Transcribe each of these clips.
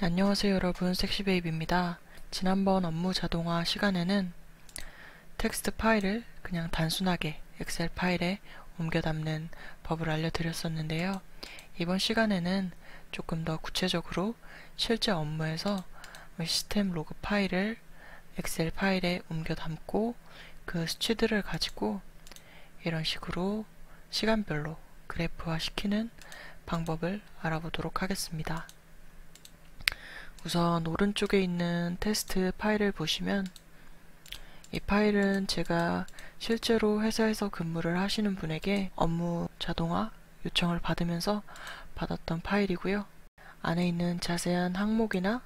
안녕하세요 여러분, 섹시베이비입니다. 지난번 업무 자동화 시간에는 텍스트 파일을 그냥 단순하게 엑셀 파일에 옮겨 담는 법을 알려드렸었는데요. 이번 시간에는 조금 더 구체적으로 실제 업무에서 시스템 로그 파일을 엑셀 파일에 옮겨 담고 그 수치들을 가지고 이런 식으로 시간별로 그래프화 시키는 방법을 알아보도록 하겠습니다. 우선 오른쪽에 있는 테스트 파일을 보시면 이 파일은 제가 실제로 회사에서 근무를 하시는 분에게 업무 자동화 요청을 받으면서 받았던 파일이고요. 안에 있는 자세한 항목이나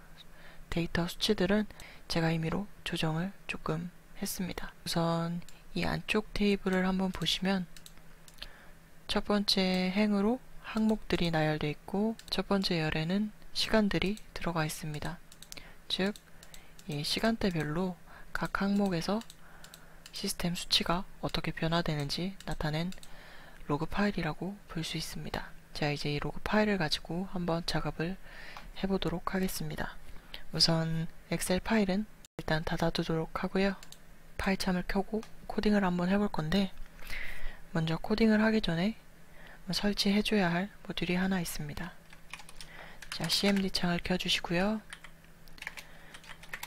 데이터 수치들은 제가 임의로 조정을 조금 했습니다. 우선 이 안쪽 테이블을 한번 보시면 첫 번째 행으로 항목들이 나열되어 있고 첫 번째 열에는 시간들이 들어가 있습니다. 즉, 이 시간대별로 각 항목에서 시스템 수치가 어떻게 변화되는지 나타낸 로그 파일이라고 볼 수 있습니다. 자, 이제 이 로그 파일을 가지고 한번 작업을 해보도록 하겠습니다. 우선 엑셀 파일은 일단 닫아두도록 하고요. 파일참을 켜고 코딩을 한번 해볼 건데, 먼저 코딩을 하기 전에 설치해줘야 할 모듈이 하나 있습니다. 자, cmd 창을 켜주시고요.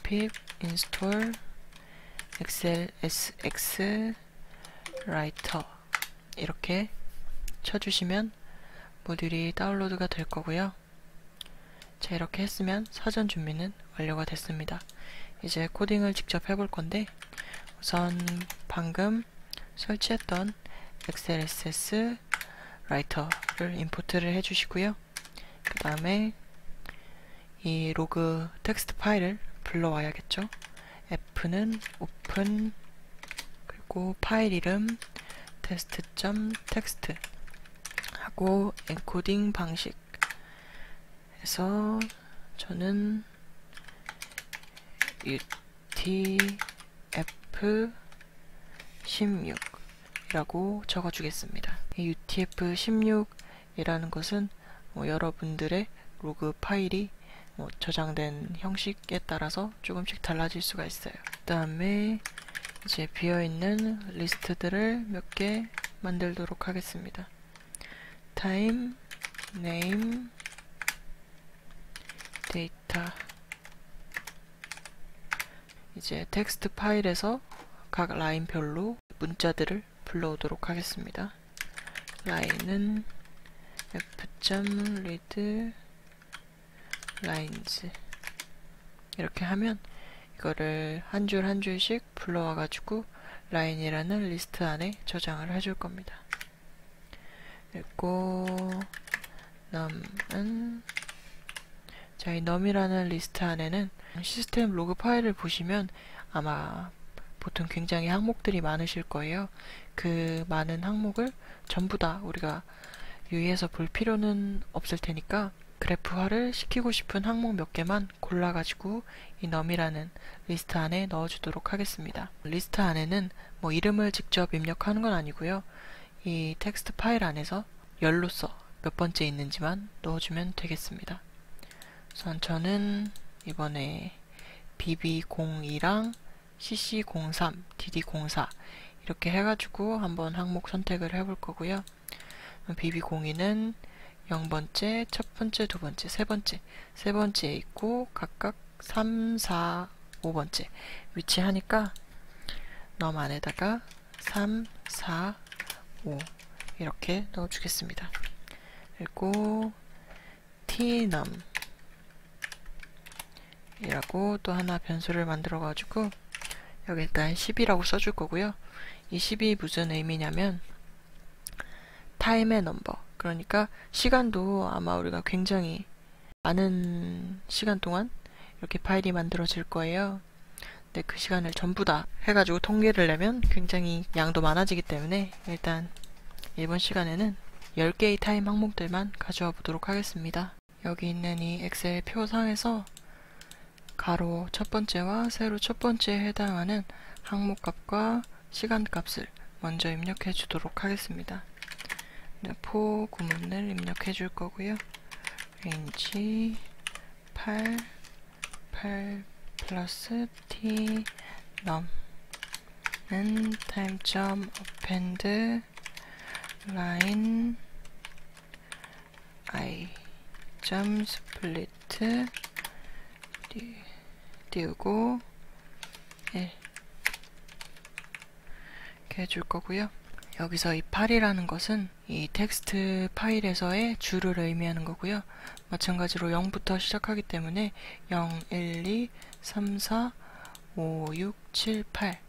pip install xlsx writer 이렇게 쳐주시면 모듈이 다운로드가 될 거고요. 자, 이렇게 했으면 사전 준비는 완료가 됐습니다. 이제 코딩을 직접 해볼 건데, 우선 방금 설치했던 xlsx writer를 임포트를 해주시고요. 그 다음에 이 로그 텍스트 파일을 불러와야겠죠. f는 open, 그리고 파일 이름 test.txt 하고 엔코딩 방식 해서 저는 utf16 이라고 적어주겠습니다. 이 utf16 이라는 것은 여러분들의 로그 파일이 저장된 형식에 따라서 조금씩 달라질 수가 있어요. 그 다음에 이제 비어있는 리스트들을 몇 개 만들도록 하겠습니다. time, name, data. 이제 텍스트 파일에서 각 라인별로 문자들을 불러오도록 하겠습니다. 라인은 f.read lines 이렇게 하면 이거를 한 줄 한 줄씩 불러와 가지고 라인이라는 리스트 안에 저장을 해줄 겁니다. 그리고 num은 자, 이 num이라는 리스트 안에는 시스템 로그 파일을 보시면 아마 보통 굉장히 항목들이 많으실 거예요. 그 많은 항목을 전부 다 우리가 유의해서 볼 필요는 없을 테니까 그래프화를 시키고 싶은 항목 몇 개만 골라가지고 이 num이라는 리스트 안에 넣어주도록 하겠습니다. 리스트 안에는 이름을 직접 입력하는 건 아니고요. 이 텍스트 파일 안에서 열로서 몇 번째 있는지만 넣어주면 되겠습니다. 우선 저는 이번에 bb02랑 cc03, dd04 이렇게 해가지고 한번 항목 선택을 해볼 거고요. bb02는 0번째, 첫 번째, 두 번째, 세 번째에 있고 각각 3, 4, 5번째 위치하니까 num 안에다가 3, 4, 5 이렇게 넣어주겠습니다. 그리고 tnum 이라고 또 하나 변수를 만들어 가지고 여기 일단 10이라고 써줄 거고요. 이 10이 무슨 의미냐면 타임의 넘버, 그러니까 시간도 아마 우리가 굉장히 많은 시간 동안 이렇게 파일이 만들어질 거예요. 근데 그 시간을 전부 다 해가지고 통계를 내면 굉장히 양도 많아지기 때문에 일단 이번 시간에는 10개의 타임 항목들만 가져와 보도록 하겠습니다. 여기 있는 이 엑셀 표상에서 가로 첫 번째와 세로 첫 번째에 해당하는 항목 값과 시간 값을 먼저 입력해 주도록 하겠습니다. 포 구문을 입력해 줄 거고요. range 8 플러스 t num은 타임.append line i.split 띄우고 1 이렇게 해줄 거고요. 여기서 이 8이라는 것은 이 텍스트 파일에서의 줄을 의미하는 거고요. 마찬가지로 0부터 시작하기 때문에 0, 1, 2, 3, 4, 5, 6, 7, 8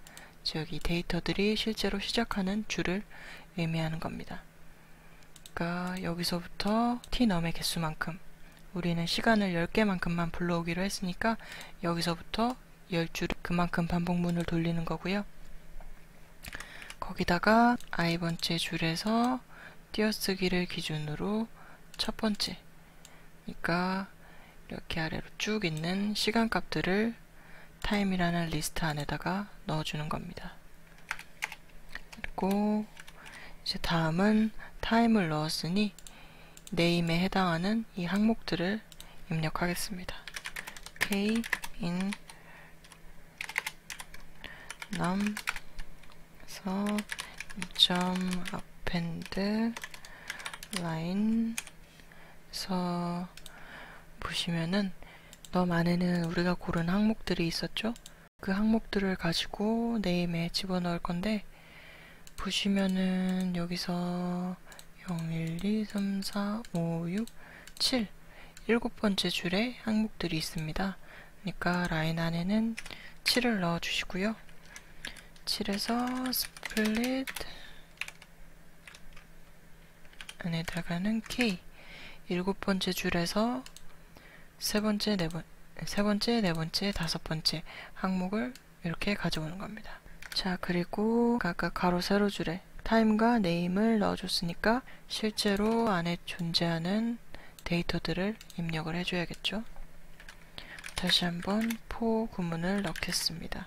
즉 이 데이터들이 실제로 시작하는 줄을 의미하는 겁니다. 그러니까 여기서부터 tnum의 개수만큼 우리는 시간을 10개만큼만 불러오기로 했으니까 여기서부터 10줄 그만큼 반복문을 돌리는 거고요. 거기다가 i번째 줄에서 띄어쓰기를 기준으로 첫 번째 그러니까 이렇게 아래로 쭉 있는 시간 값들을 time이라는 리스트 안에다가 넣어주는 겁니다. 그리고 이제 다음은 time을 넣었으니 name에 해당하는 이 항목들을 입력하겠습니다. k in num append line 서 보시면은 num 안에는 우리가 고른 항목들이 있었죠? 그 항목들을 가지고 name에 집어넣을 건데 보시면은 여기서 0, 1, 2, 3, 4, 5, 6, 7 7번째 줄에 항목들이 있습니다. 그러니까 라인 안에는 7을 넣어 주시고요. 7에서 split 안에다가는 k 7번째 줄에서 세 번째, 네 번째, 다섯 번째 항목을 이렇게 가져오는 겁니다. 자, 그리고 아까 가로 세로 줄에 time과 name을 넣어줬으니까 실제로 안에 존재하는 데이터들을 입력을 해줘야겠죠. 다시 한번 for 구문을 넣겠습니다.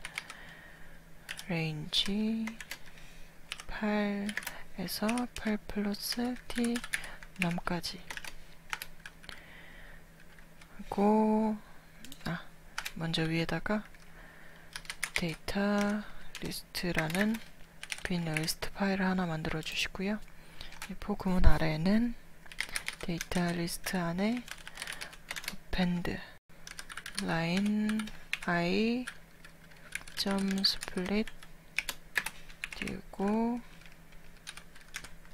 range 8에서 8 플러스 t num까지 하고 먼저 위에다가 데이터 리스트라는 빈 리스트 파일을 하나 만들어 주시고요. 이 for 구문 아래에는 데이터 리스트 안에 append line i.split 띄우고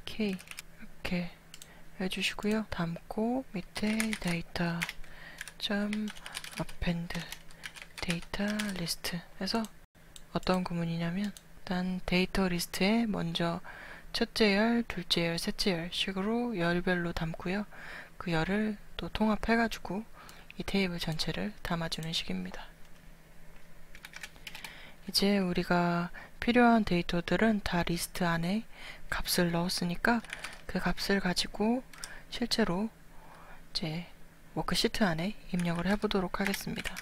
k 이렇게 해주시고요. 담고 밑에 데이터 append 데이터 리스트 해서 어떤 구문이냐면 일단 데이터 리스트에 먼저 첫째 열, 둘째 열, 셋째 열 식으로 열별로 담고요. 그 열을 또 통합해가지고 이 테이블 전체를 담아주는 식입니다. 이제 우리가 필요한 데이터들은 다 리스트 안에 값을 넣었으니까 그 값을 가지고 실제로 이제 워크시트 안에 입력을 해보도록 하겠습니다.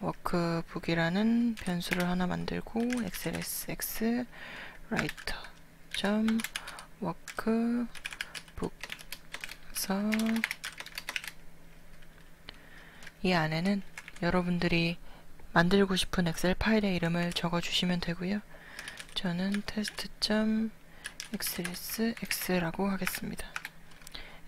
워크북이라는 변수를 하나 만들고 xlsx writer workbook 그래서 이 안에는 여러분들이 만들고 싶은 엑셀 파일의 이름을 적어주시면 되고요. 저는 test.xlsx라고 하겠습니다.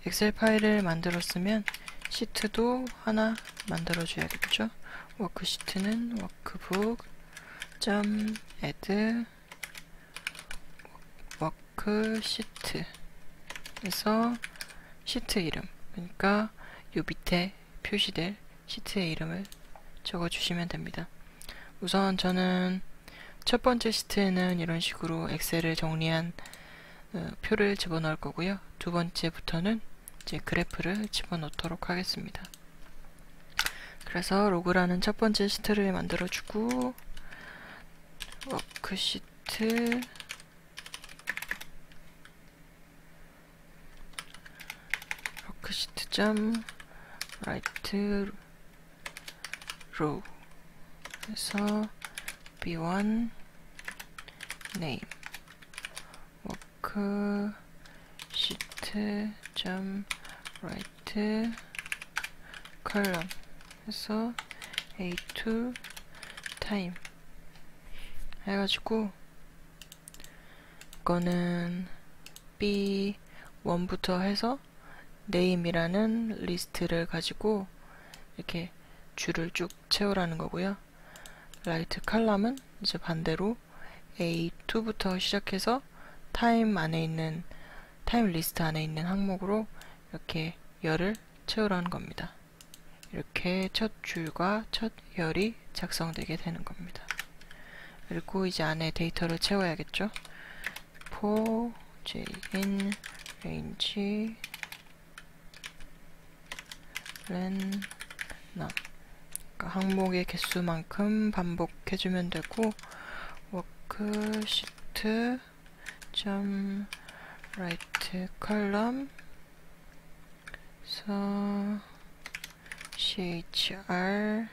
엑셀 파일을 만들었으면 시트도 하나 만들어줘야겠죠. 워크시트는 workbook.add 워크시트 그래서 시트 이름 그러니까 요 밑에 표시될 시트의 이름을 적어주시면 됩니다. 우선 저는 첫 번째 시트에는 이런 식으로 엑셀을 정리한 표를 집어넣을 거고요. 두 번째부터는 이제 그래프를 집어넣도록 하겠습니다. 그래서 로그라는 첫 번째 시트를 만들어주고 워크시트 write row 그래서 b1 name worksheet.write 컬럼 해서 A2 타임 해가지고 이거는 B1부터 해서 name이라는 리스트를 가지고 이렇게 줄을 쭉 채우라는 거고요. 라이트 컬럼은 이제 반대로 A2부터 시작해서 타임 안에 있는 타임 리스트 안에 있는 항목으로 이렇게 열을 채우라는 겁니다. 이렇게 첫 줄과 첫 열이 작성되게 되는 겁니다. 그리고 이제 안에 데이터를 채워야겠죠. for j in range len num 그러니까 항목의 개수만큼 반복해주면 되고 worksheet 점 right column so chr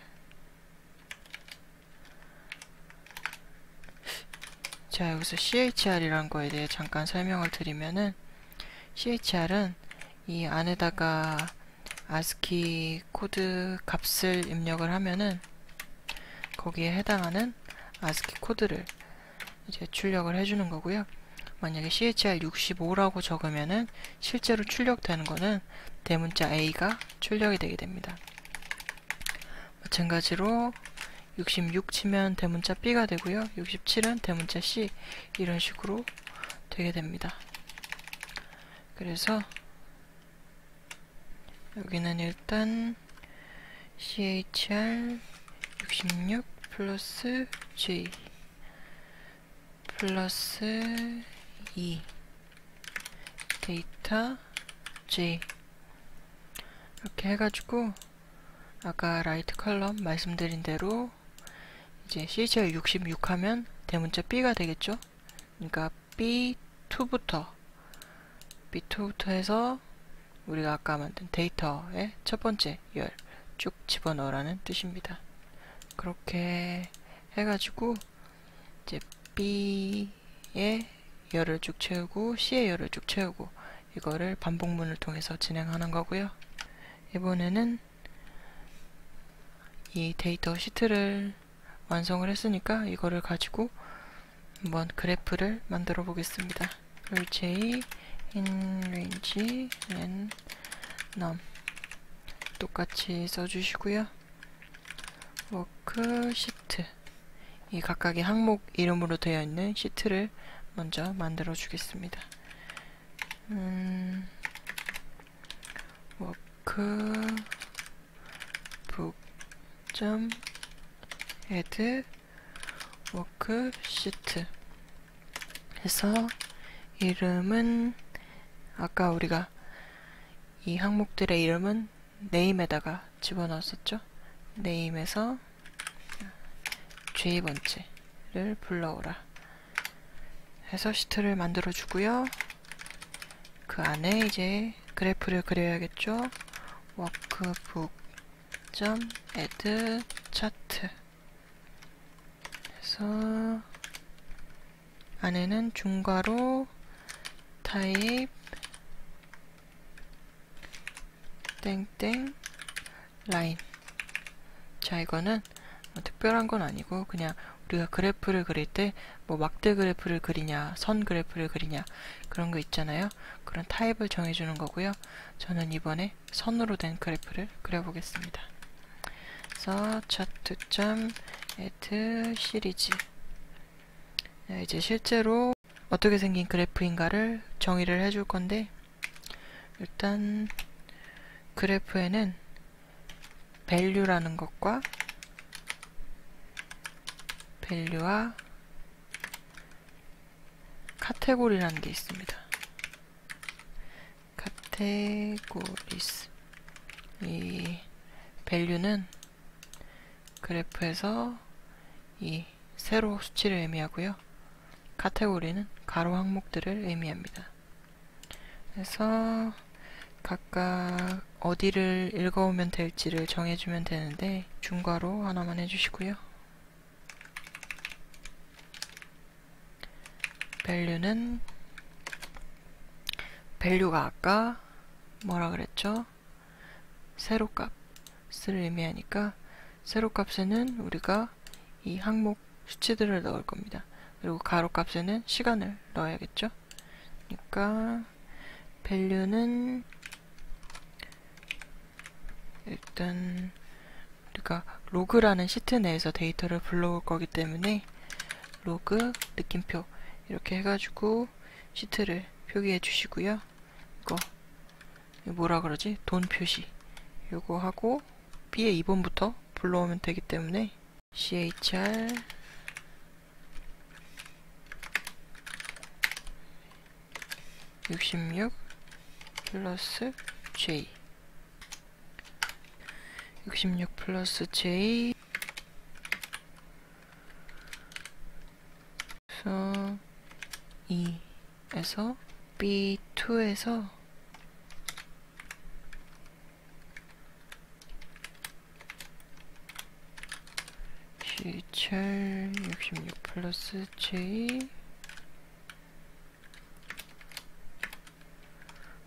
자, 여기서 CHR이란 거에 대해 잠깐 설명을 드리면은 CHR은 이 안에다가 ASCII 코드 값을 입력을 하면은 거기에 해당하는 ASCII 코드를 이제 출력을 해주는 거고요. 만약에 CHR 65라고 적으면은 실제로 출력되는 거는 대문자 A가 출력이 되게 됩니다. 마찬가지로 66 치면 대문자 B가 되고요. 67은 대문자 C 이런 식으로 되게 됩니다. 그래서 여기는 일단 CHR 66 플러스 J 플러스 2 데이터 J 이렇게 해가지고 아까 라이트 컬럼 말씀드린 대로 이제 CHR 66 하면 대문자 B가 되겠죠. 그러니까 B2부터 해서 우리가 아까 만든 데이터의 첫 번째 열 쭉 집어넣으라는 뜻입니다. 그렇게 해가지고 이제 B의 열을 쭉 채우고 C의 열을 쭉 채우고 이거를 반복문을 통해서 진행하는 거고요. 이번에는 이 데이터 시트를 완성을 했으니까 이거를 가지고 한번 그래프를 만들어 보겠습니다. j in range and num 똑같이 써주시고요. 워크시트 이 각각의 항목 이름으로 되어 있는 시트를 먼저 만들어 주겠습니다. workbook add worksheet 해서 이름은 아까 우리가 이 항목들의 이름은 name에다가 집어넣었었죠. name에서 J번째를 불러오라 해서 시트를 만들어 주고요. 그 안에 이제 그래프를 그려야겠죠. workbook.add chart 해서 안에는 중괄호 타입 땡땡 라인. 자, 이거는 특별한 건 아니고 그냥 우리가 그래프를 그릴 때 뭐 막대 그래프를 그리냐 선 그래프를 그리냐 그런 거 있잖아요. 그런 타입을 정해주는 거고요. 저는 이번에 선으로 된 그래프를 그려보겠습니다. 그래서 chart.add 시리즈 이제 실제로 어떻게 생긴 그래프인가를 정의를 해줄 건데 일단 그래프에는 value라는 것과 value와 카테고리라는 게 있습니다. 카테고리스 이 value는 그래프에서 이 세로 수치를 의미하고요. 카테고리는 가로 항목들을 의미합니다. 그래서 각각 어디를 읽어오면 될지를 정해주면 되는데 중괄호 하나만 해주시고요. value가 아까 뭐라 그랬죠? 세로값 의미하니까 세로 값에는 우리가 이 항목 수치들을 넣을 겁니다. 그리고 가로 값에는 시간을 넣어야겠죠. 그러니까 value는 일단 우리가 로그라는 시트 내에서 데이터를 불러올 거기 때문에 로그 느낌표 이렇게 해가지고 시트를 표기해 주시고요. 이거 뭐라 그러지? 돈 표시 요거 하고 B의 2번부터 불러오면 되기 때문에 chr 66 플러스 j 66 플러스 j 그래서 2에서 B2에서 chr 66 플러스 j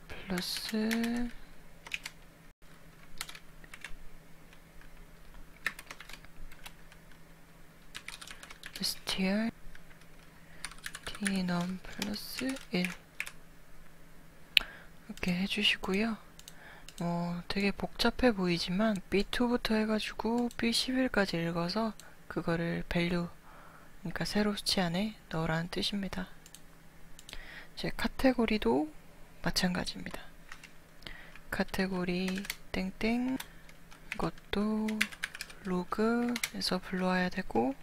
플러스 str tnum 플러스 1 이렇게 해주시고요. 되게 복잡해 보이지만 B2부터 해가지고 B11까지 읽어서 그거를 value, 그러니까 세로 수치 안에 넣으라는 뜻입니다. 제 카테고리도 마찬가지입니다. 카테고리 땡땡 이것도 로그에서 불러와야 되고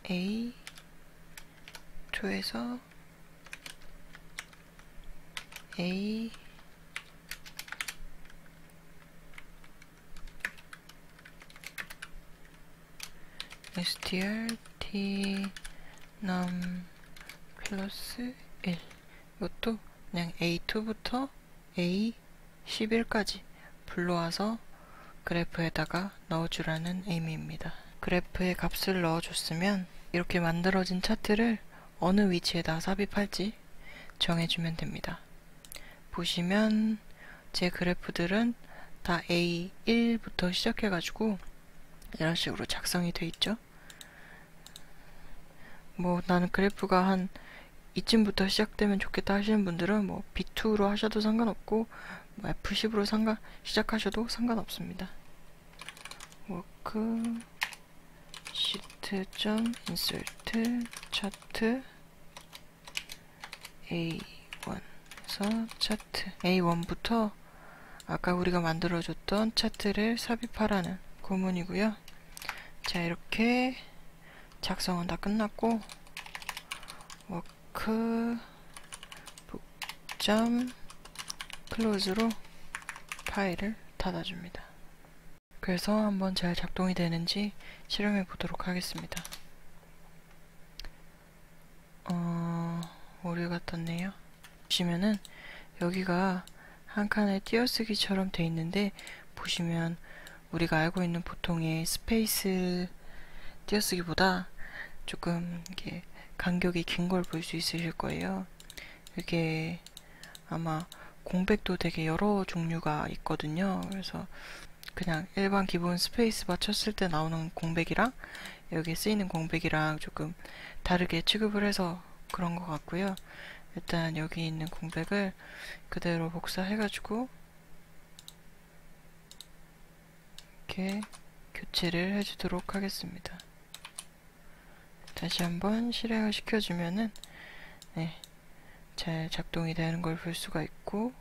A2에서 A str t num 플러스 1 이것도 그냥 A2부터 A11까지 불러와서 그래프에다가 넣어주라는 의미입니다. 그래프에 값을 넣어줬으면 이렇게 만들어진 차트를 어느 위치에다 삽입할지 정해주면 됩니다. 보시면 제 그래프들은 다 A1부터 시작해가지고 이런 식으로 작성이 돼 있죠. 나는 그래프가 한 이쯤부터 시작되면 좋겠다 하시는 분들은 B2로 하셔도 상관없고 F10으로 시작하셔도 상관없습니다. work sheet.insert 차트 A1에서 차트 A1부터 아까 우리가 만들어줬던 차트를 삽입하라는 구문이고요. 자, 이렇게 작성은 다 끝났고 work book close로 파일을 닫아줍니다. 그래서 한번 잘 작동이 되는지 실험해 보도록 하겠습니다. 오류가 떴네요. 보시면은 여기가 한 칸의 띄어쓰기처럼 돼 있는데, 보시면 우리가 알고 있는 보통의 스페이스 띄어쓰기보다 조금 이게 간격이 긴 걸 볼 수 있으실 거예요. 이게 아마 공백도 되게 여러 종류가 있거든요. 그래서 그냥 일반 기본 스페이스 바 쳤을 때 나오는 공백이랑 여기에 쓰이는 공백이랑 조금 다르게 취급을 해서 그런 것 같고요. 일단 여기 있는 공백을 그대로 복사해가지고 이렇게 교체를 해주도록 하겠습니다. 다시 한번 실행을 시켜주면은 잘 작동이 되는 걸 볼 수가 있고,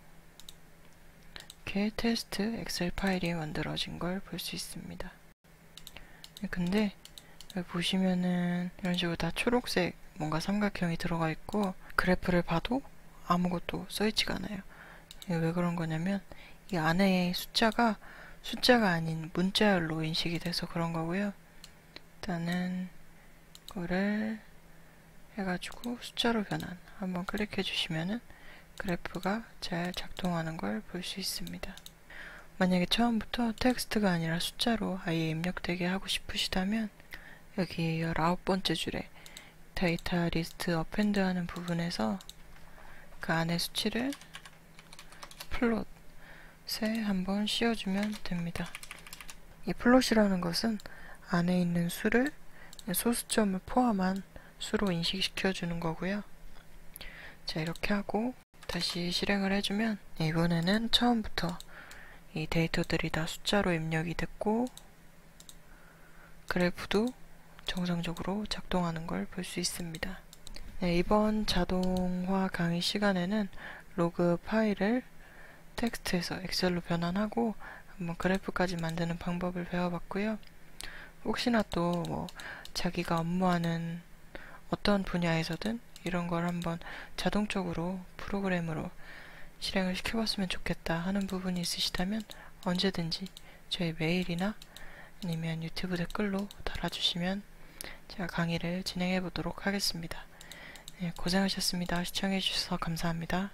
이렇게 테스트 엑셀 파일이 만들어진 걸 볼 수 있습니다. 근데 여기 보시면은 이런 식으로 다 초록색 뭔가 삼각형이 들어가 있고, 그래프를 봐도 아무것도 써있지가 않아요. 이게 왜 그런 거냐면 이 안에 숫자가 아닌 문자열로 인식이 돼서 그런 거고요. 일단은 이거를 해가지고 숫자로 변환 한번 클릭해 주시면은 그래프가 잘 작동하는 걸 볼 수 있습니다. 만약에 처음부터 텍스트가 아니라 숫자로 아예 입력되게 하고 싶으시다면 여기 19번째 줄에 데이터 리스트 어펜드 하는 부분에서 그 안에 수치를 플롯에 한번 씌워주면 됩니다. 이 플롯이라는 것은 안에 있는 수를 소수점을 포함한 수로 인식시켜 주는 거고요. 자, 이렇게 하고 다시 실행을 해주면 이번에는 처음부터 이 데이터들이 다 숫자로 입력이 됐고 그래프도 정상적으로 작동하는 걸 볼 수 있습니다. 네, 이번 자동화 강의 시간에는 로그 파일을 텍스트에서 엑셀로 변환하고 한번 그래프까지 만드는 방법을 배워봤고요. 혹시나 또 뭐 자기가 업무하는 어떤 분야에서든 이런 걸 한번 자동적으로 프로그램으로 실행을 시켜봤으면 좋겠다 하는 부분이 있으시다면 언제든지 저희 메일이나 아니면 유튜브 댓글로 달아주시면 제가 강의를 진행해 보도록 하겠습니다. 네, 고생하셨습니다. 시청해 주셔서 감사합니다.